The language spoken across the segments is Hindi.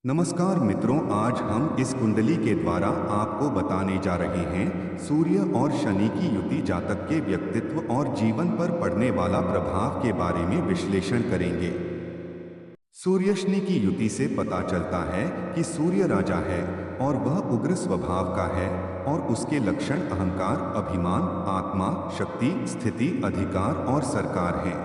नमस्कार मित्रों, आज हम इस कुंडली के द्वारा आपको बताने जा रहे हैं सूर्य और शनि की युति जातक के व्यक्तित्व और जीवन पर पड़ने वाला प्रभाव के बारे में विश्लेषण करेंगे। सूर्य शनि की युति से पता चलता है कि सूर्य राजा है और वह उग्र स्वभाव का है और उसके लक्षण अहंकार, अभिमान, आत्मा, शक्ति, स्थिति, अधिकार और सरकार हैं।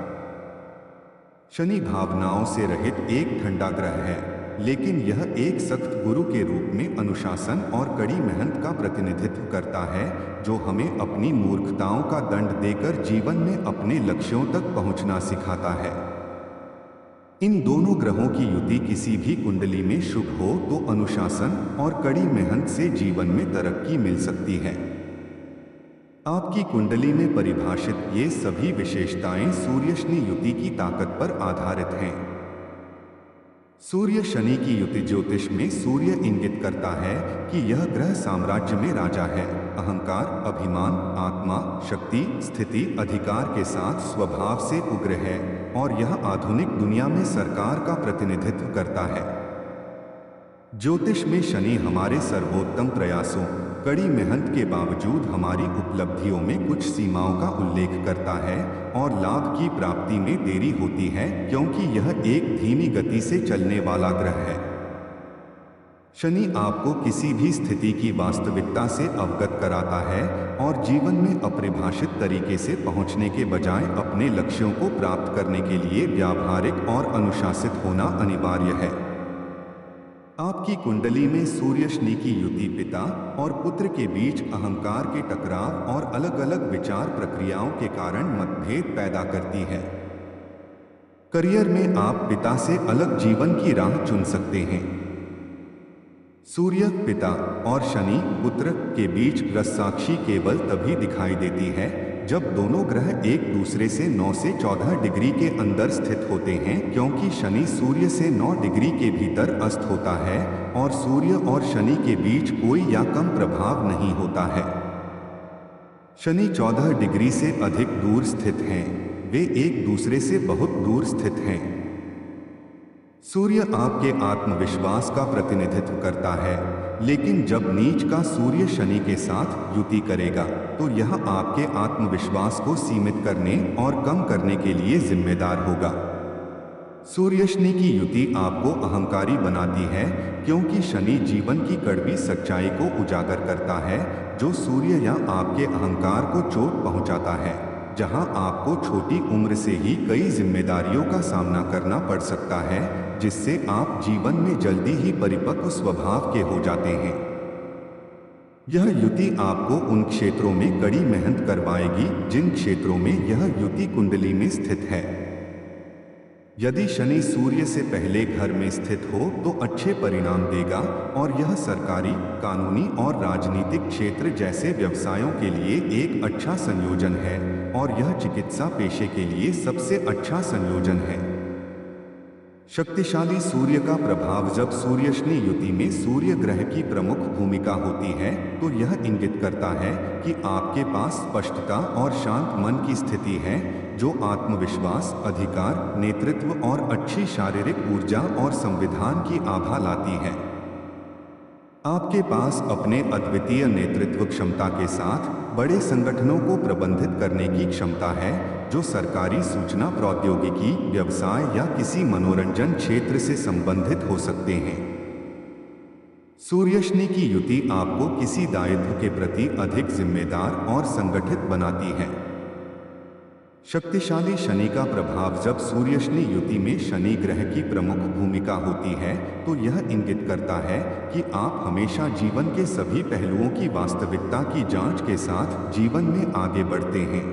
शनि भावनाओं से रहित एक ठंडा ग्रह है, लेकिन यह एक सख्त गुरु के रूप में अनुशासन और कड़ी मेहनत का प्रतिनिधित्व करता है, जो हमें अपनी मूर्खताओं का दंड देकर जीवन में अपने लक्ष्यों तक पहुंचना सिखाता है। इन दोनों ग्रहों की युति किसी भी कुंडली में शुभ हो तो अनुशासन और कड़ी मेहनत से जीवन में तरक्की मिल सकती है। आपकी कुंडली में परिभाषित ये सभी विशेषताएं सूर्य शनि युति की ताकत पर आधारित हैं। सूर्य शनि की युति ज्योतिष में सूर्य इंगित करता है कि यह ग्रह साम्राज्य में राजा है। अहंकार, अभिमान, आत्मा, शक्ति, स्थिति, अधिकार के साथ स्वभाव से उग्र है और यह आधुनिक दुनिया में सरकार का प्रतिनिधित्व करता है। ज्योतिष में शनि हमारे सर्वोत्तम प्रयासों, कड़ी मेहनत के बावजूद हमारी उपलब्धियों में कुछ सीमाओं का उल्लेख करता है और लाभ की प्राप्ति में देरी होती है, क्योंकि यह एक धीमी गति से चलने वाला ग्रह है। शनि आपको किसी भी स्थिति की वास्तविकता से अवगत कराता है और जीवन में अपरिभाषित तरीके से पहुंचने के बजाय अपने लक्ष्यों को प्राप्त करने के लिए व्यावहारिक और अनुशासित होना अनिवार्य है। आपकी कुंडली में सूर्य शनि की युति पिता और पुत्र के बीच अहंकार के टकराव और अलग अलग विचार प्रक्रियाओं के कारण मतभेद पैदा करती है। करियर में आप पिता से अलग जीवन की राह चुन सकते हैं। सूर्य पिता और शनि पुत्र के बीच रससाक्षी केवल तभी दिखाई देती है जब दोनों ग्रह एक दूसरे से 9 से 14 डिग्री के अंदर स्थित होते हैं, क्योंकि शनि सूर्य से 9 डिग्री के भीतर अस्त होता है और सूर्य और शनि के बीच कोई या कम प्रभाव नहीं होता है। शनि 14 डिग्री से अधिक दूर स्थित हैं, वे एक दूसरे से बहुत दूर स्थित हैं। सूर्य आपके आत्मविश्वास का प्रतिनिधित्व करता है, लेकिन जब नीच का सूर्य शनि के साथ युति करेगा तो यह आपके आत्मविश्वास को सीमित करने और कम करने के लिए जिम्मेदार होगा। सूर्य शनि की युति आपको अहंकारी बनाती है, क्योंकि शनि जीवन की कड़वी सच्चाई को उजागर करता है, जो सूर्य या आपके अहंकार को चोट पहुंचाता है, जहां आपको छोटी उम्र से ही कई जिम्मेदारियों का सामना करना पड़ सकता है, जिससे आप जीवन में जल्दी ही परिपक्व स्वभाव के हो जाते हैं। यह युति आपको उन क्षेत्रों में कड़ी मेहनत करवाएगी जिन क्षेत्रों में यह युति कुंडली में स्थित है। यदि शनि सूर्य से पहले घर में स्थित हो तो अच्छे परिणाम देगा और यह सरकारी, कानूनी और राजनीतिक क्षेत्र जैसे व्यवसायों के लिए एक अच्छा संयोजन है और यह चिकित्सा पेशे के लिए सबसे अच्छा संयोजन है। शक्तिशाली सूर्य का प्रभाव जब सूर्य शनि युति में सूर्य ग्रह की प्रमुख भूमिका होती है तो यह इंगित करता है कि आपके पास स्पष्टता और शांत मन की स्थिति है, जो आत्मविश्वास, अधिकार, नेतृत्व और अच्छी शारीरिक ऊर्जा और संविधान की आभा लाती है। आपके पास अपने अद्वितीय नेतृत्व क्षमता के साथ बड़े संगठनों को प्रबंधित करने की क्षमता है, जो सरकारी, सूचना प्रौद्योगिकी, व्यवसाय या किसी मनोरंजन क्षेत्र से संबंधित हो सकते हैं। सूर्य शनि की युति आपको किसी दायित्व के प्रति अधिक जिम्मेदार और संगठित बनाती है। शक्तिशाली शनि का प्रभाव जब सूर्य शनि युति में शनि ग्रह की प्रमुख भूमिका होती है तो यह इंगित करता है कि आप हमेशा जीवन के सभी पहलुओं की वास्तविकता की जांच के साथ जीवन में आगे बढ़ते हैं।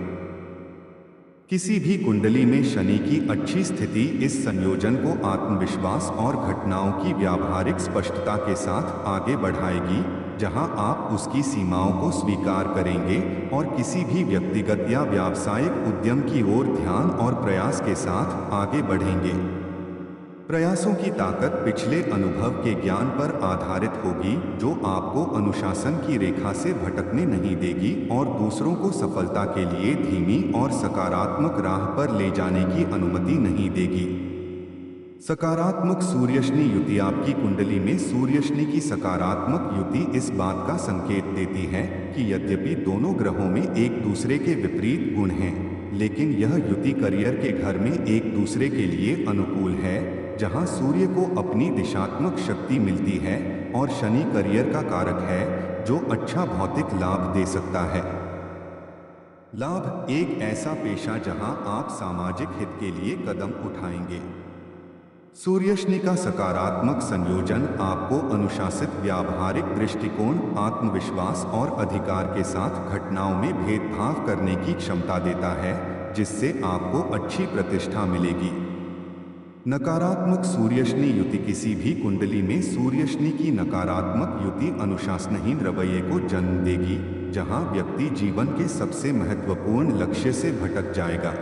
किसी भी कुंडली में शनि की अच्छी स्थिति इस संयोजन को आत्मविश्वास और घटनाओं की व्यावहारिक स्पष्टता के साथ आगे बढ़ाएगी, जहां आप उसकी सीमाओं को स्वीकार करेंगे और किसी भी व्यक्तिगत या व्यावसायिक उद्यम की ओर ध्यान और प्रयास के साथ आगे बढ़ेंगे। प्रयासों की ताकत पिछले अनुभव के ज्ञान पर आधारित होगी, जो आपको अनुशासन की रेखा से भटकने नहीं देगी और दूसरों को सफलता के लिए धीमी और सकारात्मक राह पर ले जाने की अनुमति नहीं देगी। सकारात्मक सूर्यशनि युति आपकी कुंडली में सूर्यशनि की सकारात्मक युति इस बात का संकेत देती है कि यद्यपि दोनों ग्रहों में एक दूसरे के विपरीत गुण हैं, लेकिन यह युति करियर के घर में एक दूसरे के लिए अनुकूल है, जहां सूर्य को अपनी दिशात्मक शक्ति मिलती है और शनि करियर का कारक है जो अच्छा भौतिक लाभ दे सकता है। लाभ एक ऐसा पेशा जहां आप सामाजिक हित के लिए कदम उठाएंगे। सूर्यशनि का सकारात्मक संयोजन आपको अनुशासित व्यावहारिक दृष्टिकोण, आत्मविश्वास और अधिकार के साथ घटनाओं में भेदभाव करने की क्षमता देता है, जिससे आपको अच्छी प्रतिष्ठा मिलेगी। नकारात्मक सूर्यशनि युति किसी भी कुंडली में सूर्यशनि की नकारात्मक युति अनुशासनहीन रवैये को जन्म देगी, जहां व्यक्ति जीवन के सबसे महत्वपूर्ण लक्ष्य से भटक जाएगा।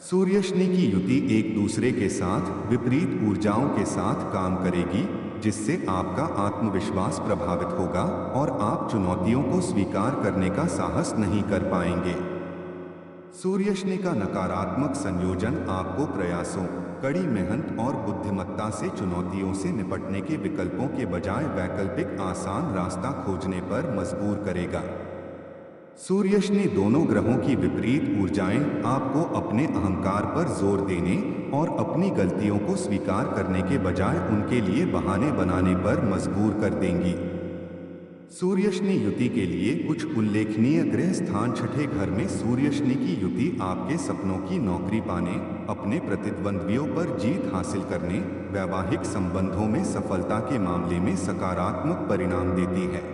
सूर्यशनि की युति एक दूसरे के साथ विपरीत ऊर्जाओं के साथ काम करेगी, जिससे आपका आत्मविश्वास प्रभावित होगा और आप चुनौतियों को स्वीकार करने का साहस नहीं कर पाएंगे। सूर्यशनि का नकारात्मक संयोजन आपको प्रयासों, कड़ी मेहनत और बुद्धिमत्ता से चुनौतियों से निपटने के विकल्पों के बजाय वैकल्पिक आसान रास्ता खोजने पर मजबूर करेगा। सूर्यशनि दोनों ग्रहों की विपरीत ऊर्जाएं आपको अपने अहंकार पर जोर देने और अपनी गलतियों को स्वीकार करने के बजाय उनके लिए बहाने बनाने पर मजबूर कर देंगी। सूर्यशनि युति के लिए कुछ उल्लेखनीय ग्रह स्थान। छठे घर में सूर्यशनि की युति आपके सपनों की नौकरी पाने, अपने प्रतिद्वंद्वियों पर जीत हासिल करने, वैवाहिक संबंधों में सफलता के मामले में सकारात्मक परिणाम देती है।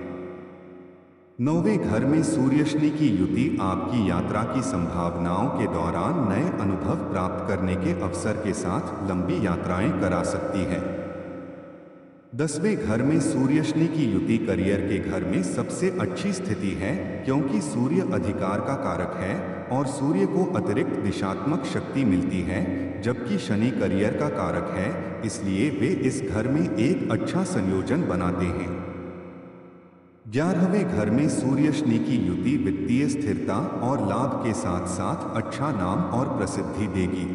नौवें घर में सूर्यशनि की युति आपकी यात्रा की संभावनाओं के दौरान नए अनुभव प्राप्त करने के अवसर के साथ लंबी यात्राएं करा सकती है। 10वें घर में सूर्यशनि की युति करियर के घर में सबसे अच्छी स्थिति है, क्योंकि सूर्य अधिकार का कारक है और सूर्य को अतिरिक्त दिशात्मक शक्ति मिलती है, जबकि शनि करियर का कारक है, इसलिए वे इस घर में एक अच्छा संयोजन बनाते हैं। 11वें घर में सूर्यशनि की युति वित्तीय स्थिरता और लाभ के साथ साथ अच्छा नाम और प्रसिद्धि देगी।